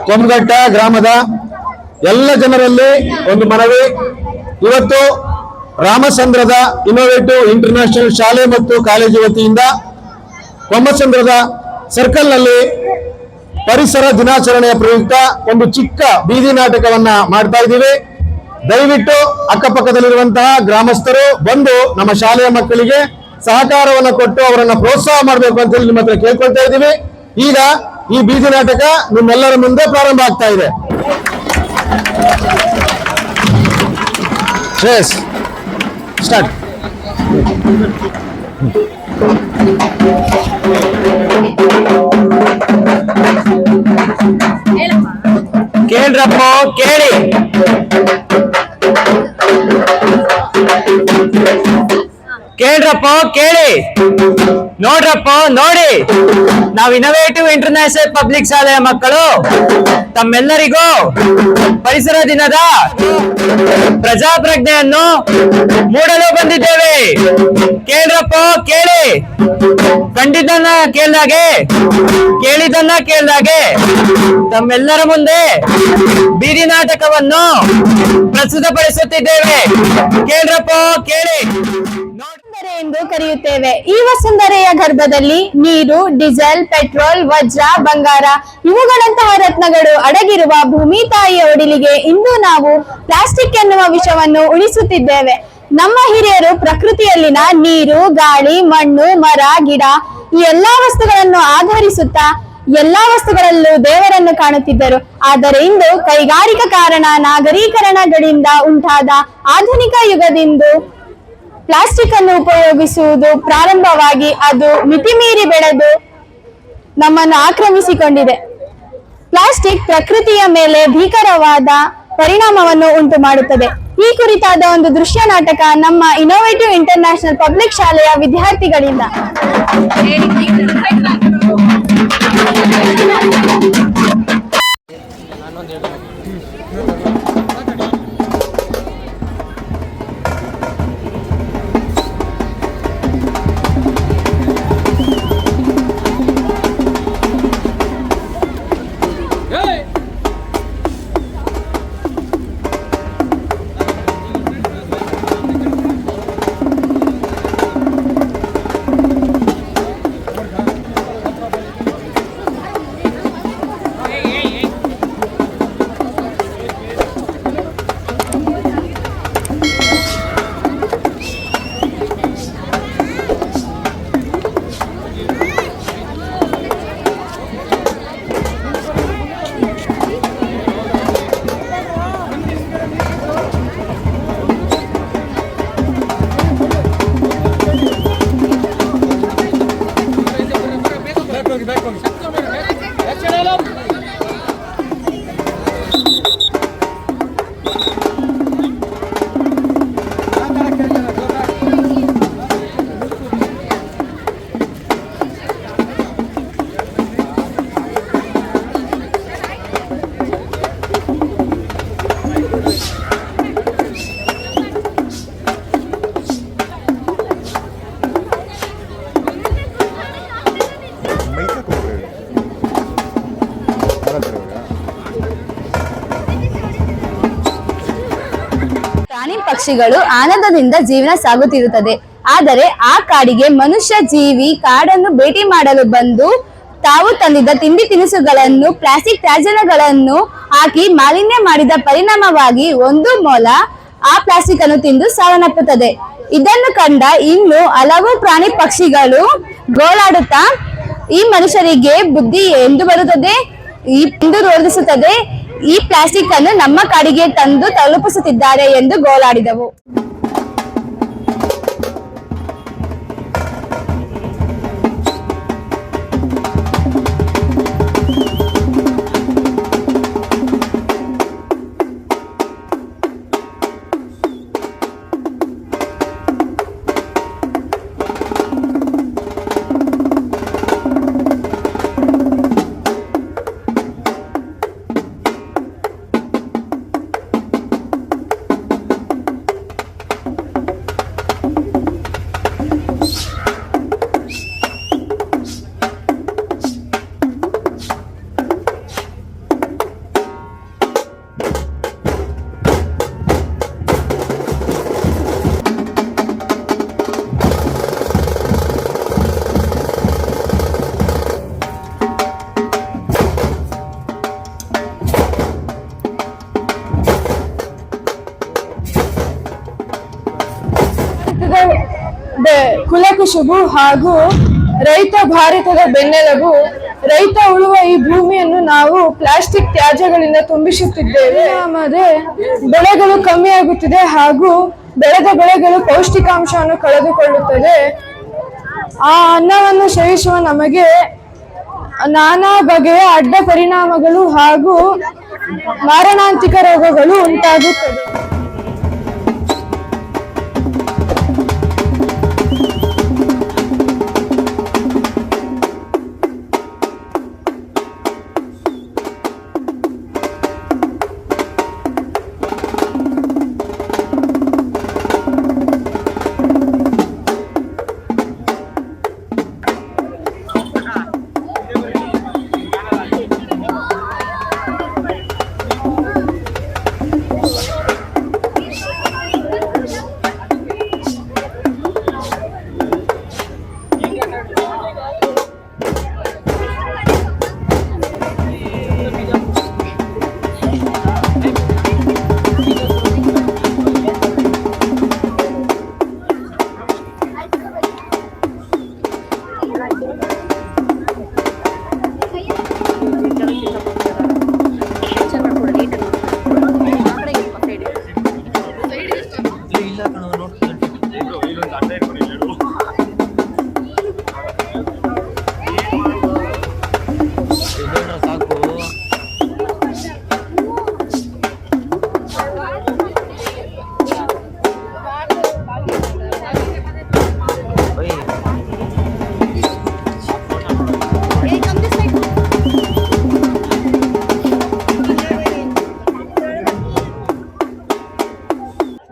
ಕೊಮ್ಗಟ್ಟ ಗ್ರಾಮದ ಎಲ್ಲ ಜನರಲ್ಲಿ ಒಂದು ಮನವಿ. ಇವತ್ತು ರಾಮಚಂದ್ರದ ಇನ್ನೋವೇಟಿವ್ ಇಂಟರ್ನ್ಯಾಷನಲ್ ಶಾಲೆ ಮತ್ತು ಕಾಲೇಜು ವತಿಯಿಂದ ರಾಮಚಂದ್ರದ ಸರ್ಕಲ್ ನಲ್ಲಿ ಪರಿಸರ ದಿನಾಚರಣೆಯ ಪ್ರಯುಕ್ತ ಒಂದು ಚಿಕ್ಕ ಬೀದಿ ನಾಟಕವನ್ನ ಮಾಡ್ತಾ ಇದ್ದೀವಿ. ದಯವಿಟ್ಟು ಅಕ್ಕಪಕ್ಕದಲ್ಲಿರುವಂತಹ ಗ್ರಾಮಸ್ಥರು ಬಂದು ನಮ್ಮ ಶಾಲೆಯ ಮಕ್ಕಳಿಗೆ ಸಹಕಾರವನ್ನು ಕೊಟ್ಟು ಅವರನ್ನ ಪ್ರೋತ್ಸಾಹ ಮಾಡಬೇಕು ಅಂತ ಹೇಳಿ ನಿಮ್ಮ ಹತ್ರ ಕೇಳ್ಕೊಳ್ತಾ ಇದ್ದೀವಿ. ಈಗ ಈ ಬೀದಿ ನಾಟಕ ನಿಮ್ಮೆಲ್ಲರ ಮುಂದೆ ಪ್ರಾರಂಭ ಆಗ್ತಾ ಇದೆ. ಸ್ಟಾರ್ಟ್. ಕೇಳ್ರಪ್ಪ ಕೇಳಿ. ಕೇಳ್ರಪ್ಪ ಕೇಳಿ. ನೋಡ್ರಪ್ಪ ನೋಡಿ. ನಾವು ಇನ್ನೋವೇಟಿವ್ ಇಂಟರ್ನ್ಯಾಷನಲ್ ಪಬ್ಲಿಕ್ ಶಾಲೆಯ ಮಕ್ಕಳು ತಮ್ಮೆಲ್ಲರಿಗೂ ಪರಿಸರ ದಿನದ ಪ್ರಜಾಪ್ರಜ್ಞೆಯನ್ನು ಮೂಡಲು ಬಂದಿದ್ದೇವೆ. ಕೇಳ್ರಪ್ಪ ಕೇಳಿ. ಕಂಡಿದ್ದನ್ನ ಕೇಳ್ದಾಗೆ ಕೇಳಿದ್ದನ್ನ ಕೇಳ್ದಾಗೆ ತಮ್ಮೆಲ್ಲರ ಮುಂದೆ ಬೀದಿ ನಾಟಕವನ್ನು ಪ್ರಸ್ತುತಪಡಿಸುತ್ತಿದ್ದೇವೆ. ಕೇಳ್ರಪ್ಪ ಕೇಳಿ. ಎಂದು ಕರೆಯುತ್ತೇವೆ. ಈ ವಸುಂಧರೆಯ ಗರ್ಭದಲ್ಲಿ ನೀರು, ಡೀಸೆಲ್, ಪೆಟ್ರೋಲ್, ವಜ್ರ, ಬಂಗಾರ ಇವುಗಳಂತಹ ರತ್ನಗಳು ಅಡಗಿರುವ ಭೂಮಿ ತಾಯಿಯ ಒಡಿಲಿಗೆ ಇಂದು ನಾವು ಪ್ಲಾಸ್ಟಿಕ್ ಎನ್ನುವ ವಿಷವನ್ನು ಉಳಿಸುತ್ತಿದ್ದೇವೆ. ನಮ್ಮ ಹಿರಿಯರು ಪ್ರಕೃತಿಯಲ್ಲಿನ ನೀರು, ಗಾಳಿ, ಮಣ್ಣು, ಮರ, ಗಿಡ ಈ ಎಲ್ಲಾ ವಸ್ತುಗಳನ್ನು ಆಧರಿಸುತ್ತಾ ಎಲ್ಲಾ ವಸ್ತುಗಳಲ್ಲೂ ದೇವರನ್ನು ಕಾಣುತ್ತಿದ್ದರು. ಆದರೆ ಇಂದು ಕೈಗಾರಿಕಾ ನಾಗರೀಕರಣಗಳಿಂದ ಉಂಟಾದ ಆಧುನಿಕ ಯುಗದಿಂದ ಪ್ಲಾಸ್ಟಿಕ್ ಅನ್ನು ಉಪಯೋಗಿಸುವುದು ಪ್ರಾರಂಭವಾಗಿ ಅದು ಮಿತಿಮೀರಿ ಬೆಳೆದು ನಮ್ಮನ್ನು ಆಕ್ರಮಿಸಿಕೊಂಡಿದೆ. ಪ್ಲಾಸ್ಟಿಕ್ ಪ್ರಕೃತಿಯ ಮೇಲೆ ಭೀಕರವಾದ ಪರಿಣಾಮವನ್ನು ಉಂಟು ಮಾಡುತ್ತದೆ. ಈ ಕುರಿತಾದ ಒಂದು ದೃಶ್ಯ ನಾಟಕ ನಮ್ಮ ಇನ್ನೋವೇಟಿವ್ ಇಂಟರ್ನ್ಯಾಷನಲ್ ಪಬ್ಲಿಕ್ ಶಾಲೆಯ ವಿದ್ಯಾರ್ಥಿಗಳಿಂದ. ಪ್ರಾಣಿ ಪಕ್ಷಿಗಳು ಆನಂದದಿಂದ ಜೀವನ ಸಾಗುತ್ತಿರುತ್ತದೆ. ಆದರೆ ಆ ಕಾಡಿಗೆ ಮನುಷ್ಯ ಜೀವಿ ಕಾಡನ್ನು ಭೇಟಿ ಮಾಡಲು ಬಂದು ತಾವು ತಂದಿದ್ದ ತಿಂಡಿ ತಿನಿಸುಗಳನ್ನು ಪ್ಲಾಸ್ಟಿಕ್ ತ್ಯಾಜ್ಯಗಳನ್ನು ಹಾಕಿ ಮಾಲಿನ್ಯ ಮಾಡಿದ ಪರಿಣಾಮವಾಗಿ ಒಂದು ಮೊಲ ಆ ಪ್ಲಾಸ್ಟಿಕ್ ಅನ್ನು ತಿಂದು ಸಾವನ್ನಪ್ಪುತ್ತದೆ. ಇದನ್ನು ಕಂಡ ಇನ್ನು ಹಲವು ಪ್ರಾಣಿ ಪಕ್ಷಿಗಳು ಗೋಳಾಡುತ್ತಾ ಈ ಮನುಷ್ಯರಿಗೆ ಬುದ್ಧಿ ಎಂದು ಬರುತ್ತದೆ ಎಂದು ರೋಧಿಸುತ್ತದೆ. ಈ ಪ್ಲಾಸ್ಟಿಕ್ ಅನ್ನು ನಮ್ಮ ಕಾಡಿಗೆ ತಂದು ತಲುಪಿಸುತ್ತಿದ್ದಾರೆ ಎಂದು ಗೋಳಾಡಿದವು. ಶುಭು ಹಾಗೂ ರೈತ ಭಾರತದ ಬೆನ್ನೆಲುಬು. ರೈತ ಉಳುವ ಈ ಭೂಮಿಯನ್ನು ನಾವು ಪ್ಲಾಸ್ಟಿಕ್ ತ್ಯಾಜ್ಯಗಳಿಂದ ತುಂಬಿಸುತ್ತಿದ್ದೇವೆ. ಆಮೇಲೆ ಬೆಳೆಗಳು ಕಮ್ಮಿಯಾಗುತ್ತಿದೆ ಹಾಗೂ ಬೆಳೆದ ಬೆಳೆಗಳು ಪೌಷ್ಟಿಕಾಂಶವನ್ನು ಕಳೆದುಕೊಳ್ಳುತ್ತದೆ. ಆ ಅನ್ನವನ್ನು ಸೇವಿಸುವ ನಮಗೆ ನಾನಾ ಬಗೆಯ ಅಡ್ಡ ಪರಿಣಾಮಗಳು ಹಾಗೂ ಮಾರಣಾಂತಿಕ ರೋಗಗಳು ಉಂಟಾಗುತ್ತದೆ.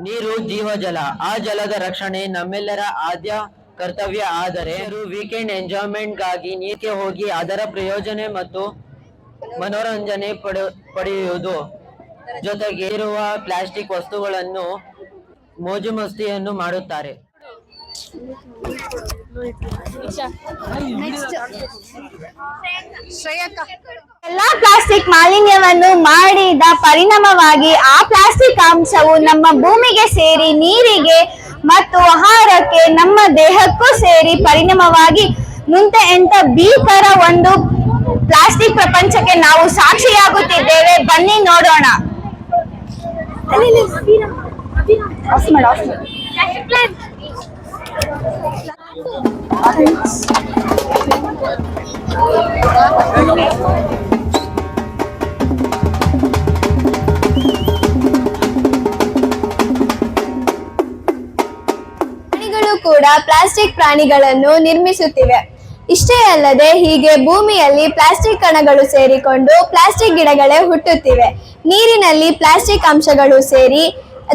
ನೀರು ಜೀವಜಲ. ಆ ಜಲದ ರಕ್ಷಣೆ ನಮ್ಮೆಲ್ಲರ ಆದ್ಯ ಕರ್ತವ್ಯ. ಆದರೆ ವೀಕೆಂಡ್ ಎಂಜಾಯ್ಮೆಂಟ್ ಗಾಗಿ ನೀರಿಗೆ ಹೋಗಿ ಅದರ ಪ್ರಯೋಜನ ಮತ್ತು ಮನೋರಂಜನೆ ಪಡೆಯುವುದು ಜೊತೆಗೆ ಇರುವ ಪ್ಲಾಸ್ಟಿಕ್ ವಸ್ತುಗಳನ್ನು ಮೋಜು ಮಸ್ತಿಯನ್ನು ಮಾಡುತ್ತಾರೆ. ಎಲ್ಲಾ ಪ್ಲಾಸ್ಟಿಕ್ ಮಾಲಿನ್ಯವನ್ನು ಮಾಡಿದ ಪರಿಣಾಮವಾಗಿ ಆ ಪ್ಲಾಸ್ಟಿಕ್ ಅಂಶವು ನಮ್ಮ ಭೂಮಿಗೆ ಸೇರಿ ನೀರಿಗೆ ಮತ್ತು ಆಹಾರಕ್ಕೆ ನಮ್ಮ ದೇಹಕ್ಕೂ ಸೇರಿ ಪರಿಣಾಮವಾಗಿ ಎಂತ ಭೀಕರ ಒಂದು ಪ್ಲಾಸ್ಟಿಕ್ ಪ್ರಪಂಚಕ್ಕೆ ನಾವು ಸಾಕ್ಷಿಯಾಗುತ್ತಿದ್ದೇವೆ. ಬನ್ನಿ ನೋಡೋಣ. ಪ್ರಾಣಿಗಳು ಕೂಡ ಪ್ಲಾಸ್ಟಿಕ್ ಪ್ರಾಣಿಗಳನ್ನು ನಿರ್ಮಿಸುತ್ತಿವೆ. ಇಷ್ಟೇ ಅಲ್ಲದೆ ಹೀಗೆ ಭೂಮಿಯಲ್ಲಿ ಪ್ಲಾಸ್ಟಿಕ್ ಕಣಗಳು ಸೇರಿಕೊಂಡು ಪ್ಲಾಸ್ಟಿಕ್ ಗಿಡಗಳೇ ಹುಟ್ಟುತ್ತಿವೆ. ನೀರಿನಲ್ಲಿ ಪ್ಲಾಸ್ಟಿಕ್ ಅಂಶಗಳು ಸೇರಿ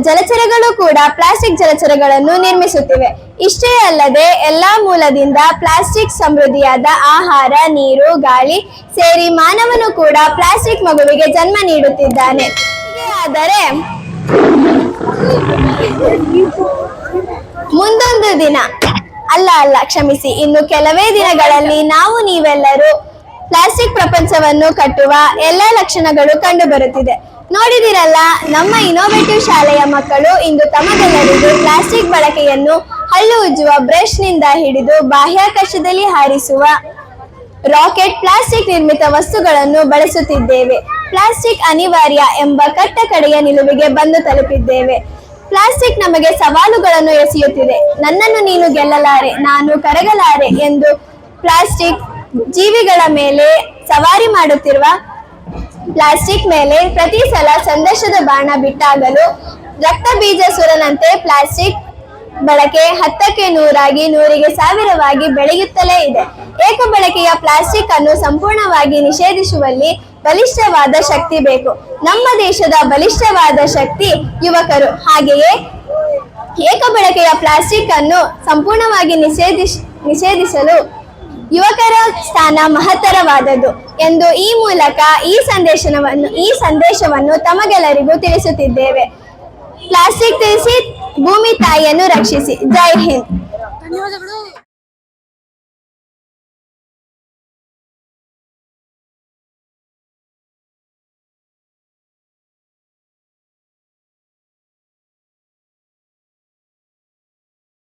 ಜಲಚರಗಳು ಕೂಡ ಪ್ಲಾಸ್ಟಿಕ್ ಜಲಚರಗಳನ್ನು ನಿರ್ಮಿಸುತ್ತಿವೆ. ಇಷ್ಟೇ ಅಲ್ಲದೆ ಎಲ್ಲಾ ಮೂಲದಿಂದ ಪ್ಲಾಸ್ಟಿಕ್ ಸಮೃದ್ಧಿಯಾದ ಆಹಾರ, ನೀರು, ಗಾಳಿ ಸೇರಿ ಮಾನವನು ಕೂಡ ಪ್ಲಾಸ್ಟಿಕ್ ಮಗುವಿಗೆ ಜನ್ಮ ನೀಡುತ್ತಿದ್ದಾನೆ. ಆದರೆ ಮುಂದೊಂದು ದಿನ ಕ್ಷಮಿಸಿ, ಇನ್ನು ಕೆಲವೇ ದಿನಗಳಲ್ಲಿ ನಾವು ನೀವೆಲ್ಲರೂ ಪ್ಲಾಸ್ಟಿಕ್ ಪ್ರಪಂಚವನ್ನು ಕಟ್ಟುವ ಎಲ್ಲ ಲಕ್ಷಣಗಳು ಕಂಡು ಬರುತ್ತಿದೆ. ನೋಡಿದಿರಲ್ಲ, ನಮ್ಮ ಇನ್ನೋವೇಟಿವ್ ಶಾಲೆಯ ಮಕ್ಕಳು ಇಂದು ತಮಗೆಲ್ಲರಿಗೂ ಪ್ಲಾಸ್ಟಿಕ್ ಬಳಕೆಯನ್ನು ಹಲ್ಲು ಉಜ್ಜುವ ಬ್ರಷ್ ನಿಂದ ಹಿಡಿದು ಬಾಹ್ಯಾಕಾಶದಲ್ಲಿ ಹಾರಿಸುವ ರಾಕೆಟ್ ಪ್ಲಾಸ್ಟಿಕ್ ನಿರ್ಮಿತ ವಸ್ತುಗಳನ್ನು ಬಳಸುತ್ತಿದ್ದೇವೆ. ಪ್ಲಾಸ್ಟಿಕ್ ಅನಿವಾರ್ಯ ಎಂಬ ಕಟ್ಟ ಕಡೆಯ ನಿಲುವಿಗೆ ಬಂದು ತಲುಪಿದ್ದೇವೆ. ಪ್ಲಾಸ್ಟಿಕ್ ನಮಗೆ ಸವಾಲುಗಳನ್ನು ಎಸೆಯುತ್ತಿದೆ. ನನ್ನನ್ನು ನೀನು ಗೆಲ್ಲಲಾರೆ, ನಾನು ಕರಗಲಾರೆ ಎಂದು ಪ್ಲಾಸ್ಟಿಕ್ ಜೀವಿಗಳ ಮೇಲೆ ಸವಾರಿ ಮಾಡುತ್ತಿರುವ ಪ್ಲಾಸ್ಟಿಕ್ ಮೇಲೆ ಪ್ರತಿ ಸಲ ಸಂದೇಶದ ಬಾಣ ಬಿಟ್ಟಾಗಲೂ ರಕ್ತ ಬೀಜ ಸುರನಂತೆ ಪ್ಲಾಸ್ಟಿಕ್ ಬಳಕೆ 10ಕ್ಕೆ 100 100ಗೆ 1000 ಬೆಳೆಯುತ್ತಲೇ ಇದೆ. ಏಕ ಬಳಕೆಯ ಪ್ಲಾಸ್ಟಿಕ್ ಅನ್ನು ಸಂಪೂರ್ಣವಾಗಿ ನಿಷೇಧಿಸುವಲ್ಲಿ ಬಲಿಷ್ಠವಾದ ಶಕ್ತಿ ಬೇಕು. ನಮ್ಮ ದೇಶದ ಬಲಿಷ್ಠವಾದ ಶಕ್ತಿ ಯುವಕರು. ಹಾಗೆಯೇ ಏಕ ಬಳಕೆಯ ಪ್ಲಾಸ್ಟಿಕ್ ಅನ್ನು ಸಂಪೂರ್ಣವಾಗಿ ನಿಷೇಧಿಸಲು ಯುವಕರ ಸ್ಥಾನ ಮಹತ್ತರವಾದದ್ದು ಎಂದು ಈ ಮೂಲಕ ಈ ಸಂದೇಶವನ್ನು ತಮಗೆಲ್ಲರಿಗೂ ತಿಳಿಸುತ್ತಿದ್ದೇವೆ. ಪ್ಲಾಸ್ಟಿಕ್ ತಿಳಿಸಿ, ಭೂಮಿ ತಾಯಿಯನ್ನು ರಕ್ಷಿಸಿ. ಜೈ ಹಿಂದ್.